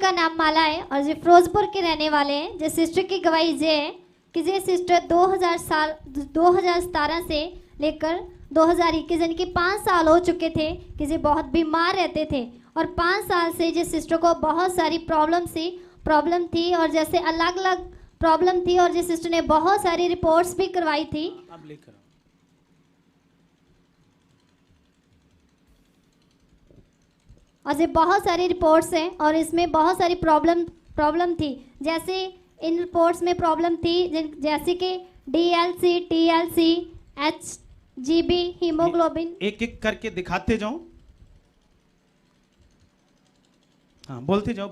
का नाम माला है और ये फिरोजपुर के रहने वाले हैं। जो सिस्टर की गवाही ये है कि ये सिस्टर 2017 से लेकर 2021 यानी कि 5 साल हो चुके थे कि ये बहुत बीमार रहते थे और 5 साल से ये सिस्टर को बहुत सारी प्रॉब्लम थी और जैसे अलग अलग प्रॉब्लम थी और ये सिस्टर ने बहुत सारी रिपोर्ट्स भी करवाई थी। अब लेकर और ये बहुत सारी रिपोर्ट्स हैं और इसमें बहुत सारी प्रॉब्लम थी। जैसे इन रिपोर्ट्स में प्रॉब्लम थी जैसे कि DLC, TLC, HGB, हीमोग्लोबिन। एक एक करके दिखाते जाओ। हाँ, बोलते जाओ।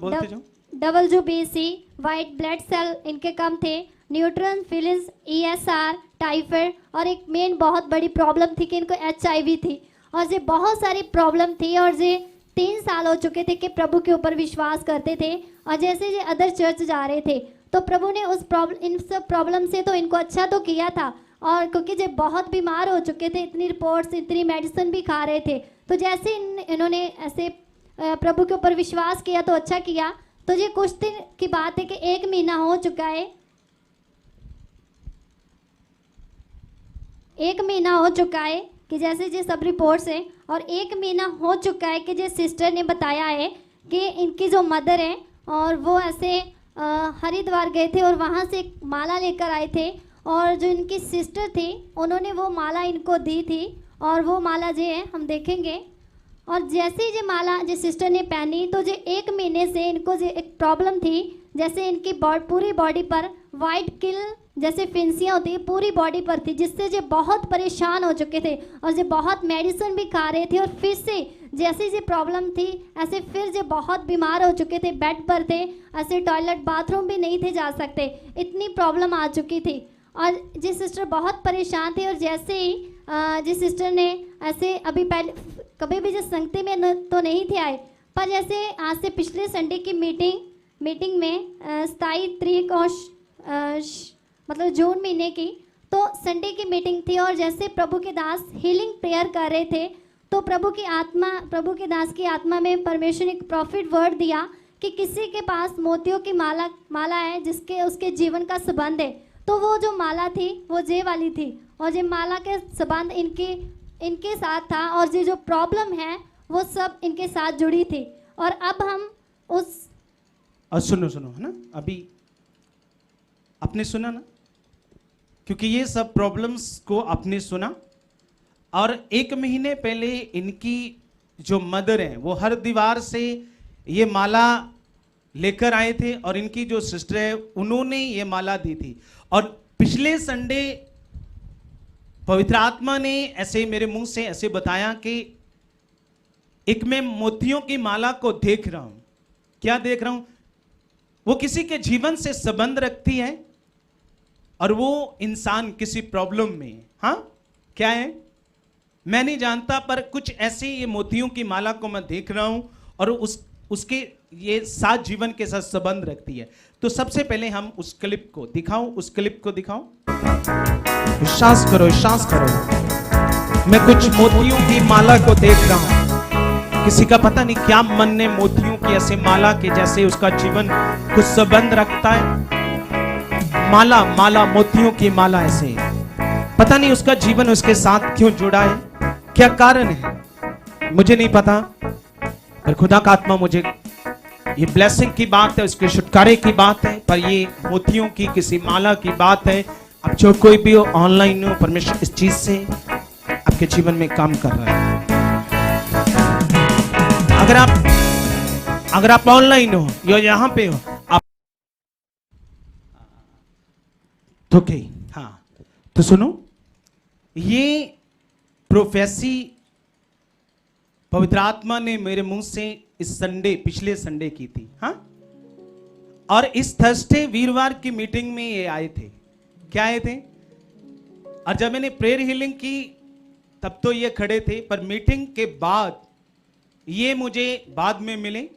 WBC, वाइट ब्लड सेल इनके कम थे, न्यूट्रॉन फिलिस, ESR, टाइफाइड और एक मेन बहुत बड़ी प्रॉब्लम थी कि इनको HIV थी। और ये बहुत सारी प्रॉब्लम थी और ये 3 साल हो चुके थे कि प्रभु के ऊपर विश्वास करते थे और जैसे ये अदर चर्च जा रहे थे तो प्रभु ने इन सब प्रॉब्लम से तो इनको अच्छा तो किया था। और क्योंकि ये बहुत बीमार हो चुके थे, इतनी रिपोर्ट्स, इतनी मेडिसिन भी खा रहे थे, तो जैसे इन्होंने ऐसे प्रभु के ऊपर विश्वास किया तो अच्छा किया। तो ये कुछ दिन की बात है कि 1 महीना हो चुका है, 1 महीना हो चुका है कि जैसे ये सब रिपोर्ट्स हैं और 1 महीना हो चुका है कि जो सिस्टर ने बताया है कि इनकी जो मदर है और वो ऐसे हरिद्वार गए थे और वहाँ से एक माला लेकर आए थे और जो इनकी सिस्टर थी उन्होंने वो माला इनको दी थी और वो माला जो है हम देखेंगे। और जैसे ही जो माला जो सिस्टर ने पहनी तो जो 1 महीने से इनको जो एक प्रॉब्लम थी, जैसे इनकी पूरी बॉडी पर वाइट किल जैसे फिंसियाँ होती है पूरी बॉडी पर थी, जिससे जो बहुत परेशान हो चुके थे और जो बहुत मेडिसिन भी खा रहे थे और फिर से जैसे ये प्रॉब्लम थी ऐसे फिर जो बहुत बीमार हो चुके थे, बेड पर थे, ऐसे टॉयलेट बाथरूम भी नहीं थे जा सकते, इतनी प्रॉब्लम आ चुकी थी। और जिस सिस्टर बहुत परेशान थी और जैसे ही जिस सिस्टर ने ऐसे अभी पहले कभी भी जिस संगति में तो नहीं थे आए, पर जैसे आज से पिछले संडे की मीटिंग में 27 तारीख और मतलब जून महीने की तो संडे की मीटिंग थी और जैसे प्रभु के दास हीलिंग प्रेयर कर रहे थे तो प्रभु के दास की आत्मा में परमेश्वर ने एक प्रॉफिट वर्ड दिया कि किसी के पास मोतियों की माला है जिसके उसके जीवन का संबंध है। तो वो जो माला थी वो जे वाली थी और ये माला के संबंध इनके साथ था और ये जो प्रॉब्लम है वो सब इनके साथ जुड़ी थी। और अब हम उस सुनो है ना, अभी आपने सुना ना, क्योंकि ये सब प्रॉब्लम्स को आपने सुना और 1 महीने पहले इनकी जो मदर है वो हरिद्वार से ये माला लेकर आए थे और इनकी जो सिस्टर है उन्होंने ये माला दी थी। और पिछले संडे पवित्र आत्मा ने ऐसे मेरे मुंह से ऐसे बताया कि एक मैं मोतियों की माला को देख रहा हूं। क्या देख रहा हूं? वो किसी के जीवन से संबंध रखती है और वो इंसान किसी प्रॉब्लम में है। हाँ, क्या है मैं नहीं जानता, पर कुछ ऐसे ये मोतियों की माला को मैं देख रहा हूं और उसके ये साथ जीवन के साथ संबंध रखती है। तो सबसे पहले हम उस क्लिप को दिखाऊं। विश्वास करो। मैं कुछ मोतियों की माला को देख रहा हूं। किसी का पता नहीं क्या मन ने मोतियों की ऐसे माला के जैसे उसका जीवन कुछ संबंध रखता है। माला मोतियों की माला ऐसे पता नहीं उसका जीवन उसके साथ क्यों जुड़ा है, क्या कारण है मुझे नहीं पता, पर खुदा का आत्मा मुझे ये ब्लेसिंग की बात है, उसके छुटकारे की बात है, पर ये मोतियों की किसी माला की बात है। अब जो कोई भी हो ऑनलाइन हो, परमेश्वर इस चीज से आपके जीवन में काम कर रहा है। अगर आप ऑनलाइन हो या यहां पे हो आप तो हाँ, तो सुनो, ये प्रोफेसी पवित्र आत्मा ने मेरे मुंह से पिछले संडे की थी। हाँ, और इस थर्सडे वीरवार की मीटिंग में ये आए थे। क्या आए थे? और जब मैंने प्रेयर हीलिंग की तब तो ये खड़े थे, पर मीटिंग के बाद ये मुझे बाद में मिले।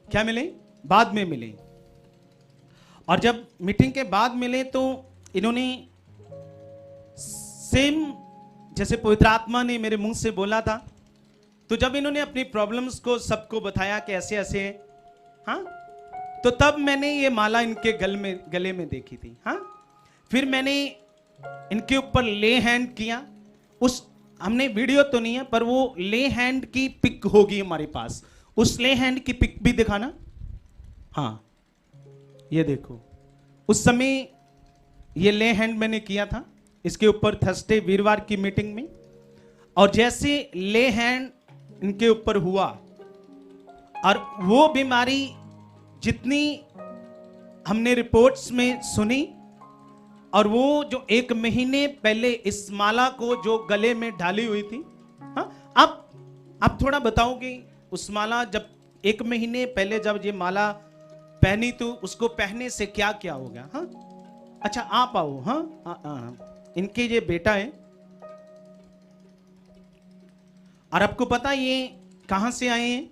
क्या मिले? बाद में मिले। और जब मीटिंग के बाद मिले तो इन्होंने सेम जैसे पवित्र आत्मा ने मेरे मुंह से बोला था तो जब इन्होंने अपनी प्रॉब्लम्स को सबको बताया कि ऐसे ऐसे, हाँ, तो तब मैंने ये माला इनके गले में देखी थी। हाँ, फिर मैंने इनके ऊपर ले हैंड किया। उस हमने वीडियो तो नहीं है, पर वो ले हैंड की पिक होगी हमारे पास। उस ले हैंड की पिक भी दिखाना। हाँ, ये देखो, उस समय ये ले हैंड मैंने किया था इसके ऊपर थर्सडे वीरवार की मीटिंग में। और जैसे ले हैंड इनके ऊपर हुआ और वो बीमारी जितनी हमने रिपोर्ट्स में सुनी, और वो जो 1 महीने पहले इस माला को जो गले में डाली हुई थी, हाँ, अब थोड़ा बताओगे उस माला जब 1 महीने पहले जब ये माला पहनी तो उसको पहनने से क्या क्या हो गया? हाँ, अच्छा आप आओ। हाँ, इनके ये बेटा है, और आपको पता ये कहां से आए हैं?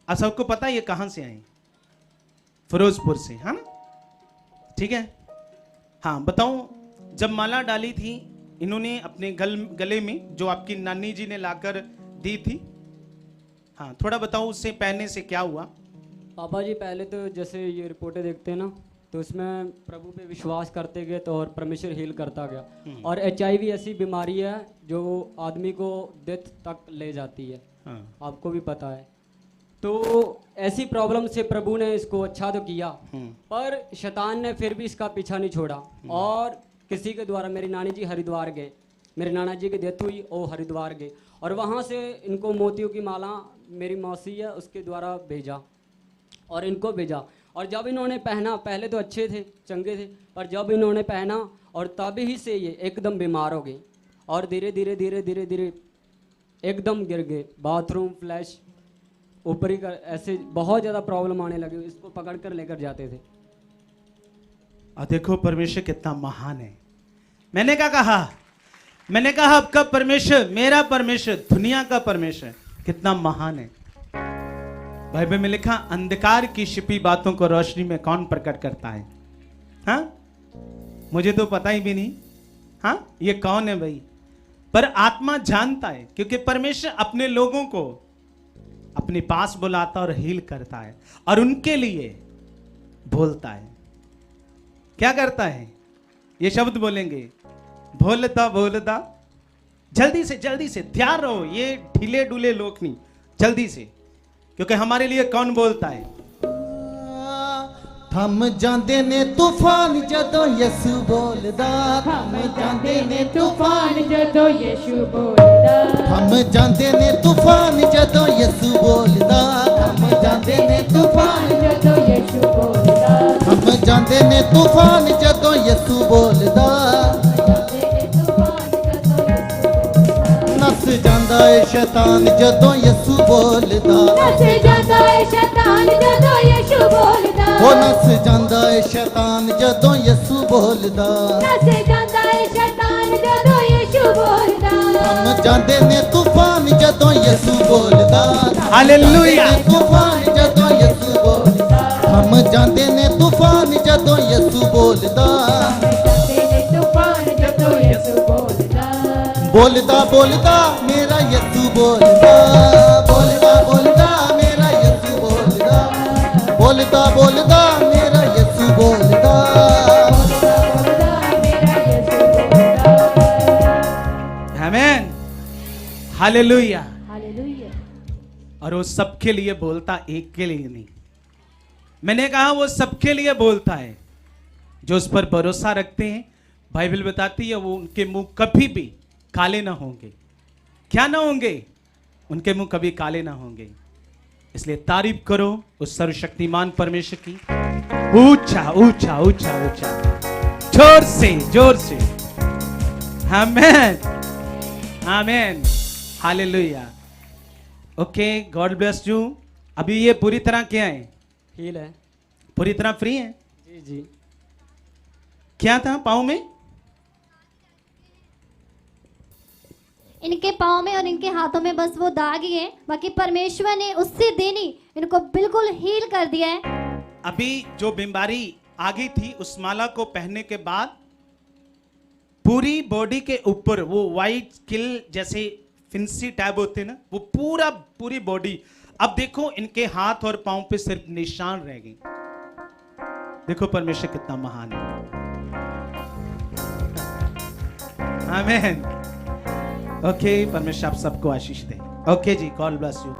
सबको पता ये कहां से आए? फिरोजपुर से, है ना? ठीक है। हाँ, बताओ, जब माला डाली थी इन्होंने अपने गले में जो आपकी नानी जी ने लाकर दी थी, हाँ, थोड़ा बताओ उससे पहनने से क्या हुआ? पापा जी, पहले तो जैसे ये रिपोर्टें देखते हैं ना, तो उसमें प्रभु पे विश्वास करते गए तो और परमेश्वर हील करता गया। और HIV ऐसी बीमारी है जो आदमी को डेथ तक ले जाती है। हाँ। आपको भी पता है। तो ऐसी प्रॉब्लम से प्रभु ने इसको अच्छा तो किया, पर शैतान ने फिर भी इसका पीछा नहीं छोड़ा। और किसी के द्वारा मेरी नानी जी हरिद्वार गए, मेरे नाना जी की डेथ हुई, वो हरिद्वार गए, और वहाँ से इनको मोतियों की माला मेरी मौसी है उसके द्वारा भेजा और इनको भेजा। और जब इन्होंने पहना, पहले तो अच्छे थे, चंगे थे, पर जब इन्होंने पहना और तभी से ये एकदम बीमार हो गए और धीरे धीरे धीरे धीरे धीरे एकदम गिर गए। बाथरूम फ्लैश ऊपरी कर, ऐसे बहुत ज़्यादा प्रॉब्लम आने लगी। इसको पकड़ कर लेकर जाते थे। और देखो परमेश्वर कितना महान है। मैंने क्या कहा? मैंने कहा आपका परमेश्वर, मेरा परमेश्वर, दुनिया का परमेश्वर कितना महान है। बाइबल में लिखा, अंधकार की छिपी बातों को रोशनी में कौन प्रकट करता है? हाँ, मुझे तो पता ही भी नहीं, हाँ, ये कौन है भाई? पर आत्मा जानता है, क्योंकि परमेश्वर अपने लोगों को अपने पास बुलाता और हील करता है और उनके लिए बोलता है। क्या करता है? ये शब्द बोलेंगे, बोलता बोलता, जल्दी से तैयार रहो, ये ढीले डुले लोग नहीं, जल्दी से, क्योंकि हमारे लिए कौन बोलता है? थम जांदे ने तूफान जदों यसु बोलदा, थम जांदे ने तूफान जदों यीशु बोलदा, थम जांदे ने तूफान जदों यसु बोलदा, थम जांदे ने तूफान जदों यीशु बोलदा, थम जांदे ने तूफान जदों यसु बोलदा, नस जांदा है शैतान जदों यसु बोलदा, नस जांदा है शैतान जदों यीशु बोलदा, ओ नस जांदा है शैतान जदों यसु बोलदा, नस जांदा है शैतान जदों यीशु बोलदा, थम जांदे ने तूफान जदों यसु बोलदा, हालेलुया। तूफान जदों यसु बोलदा, थम जांदे ने तूफान जदों यसु बोलदा, जांदे ने तूफान जदों यीशु बोलदा, बोलदा बोलदा मेरा यसु बोलदा, बोलदा बोलदा मेरा यसु बोलदा, बोलदा बोलदा मेरा यसु बोलदा, बोलदा मेरा यीशु बोलदा। आमीन, हालेलुया। हालेलुया। और वो सबके लिए बोलता, एक के लिए नहीं। मैंने कहा वो सबके लिए बोलता है जो उस पर भरोसा रखते हैं। बाइबल बताती है वो उनके मुंह कभी भी काले ना होंगे। क्या ना होंगे? उनके मुंह कभी काले ना होंगे। इसलिए तारीफ करो उस सर्वशक्तिमान परमेश्वर की। ऊंचा ऊंचा ऊंचा ऊंचा, जोर से जोर से। आमीन आमीन, hallelujah. Okay, God bless you. अभी ये पूरी तरह क्या है? हील है। पूरी तरह फ्री है। जी जी। क्या था पाँव में? इनके पाँव में और इनके हाथों में बस वो दाग ही है, बाकी परमेश्वर ने उससे देनी इनको बिल्कुल हील कर दिया है। अभी जो बीमारी आ गई थी उस माला को पहनने के बाद पूरी बॉडी के ऊपर वो वाइट स्किल जैसे फिंसी टैब होते हैं ना, वो पूरी बॉडी। अब देखो इनके हाथ और पांव पे सिर्फ निशान रह गए। देखो परमेश्वर कितना महान है। आमीन। ओके, परमेश्वर आप सबको आशीष दे। ओके जी, गॉड ब्लेस यू।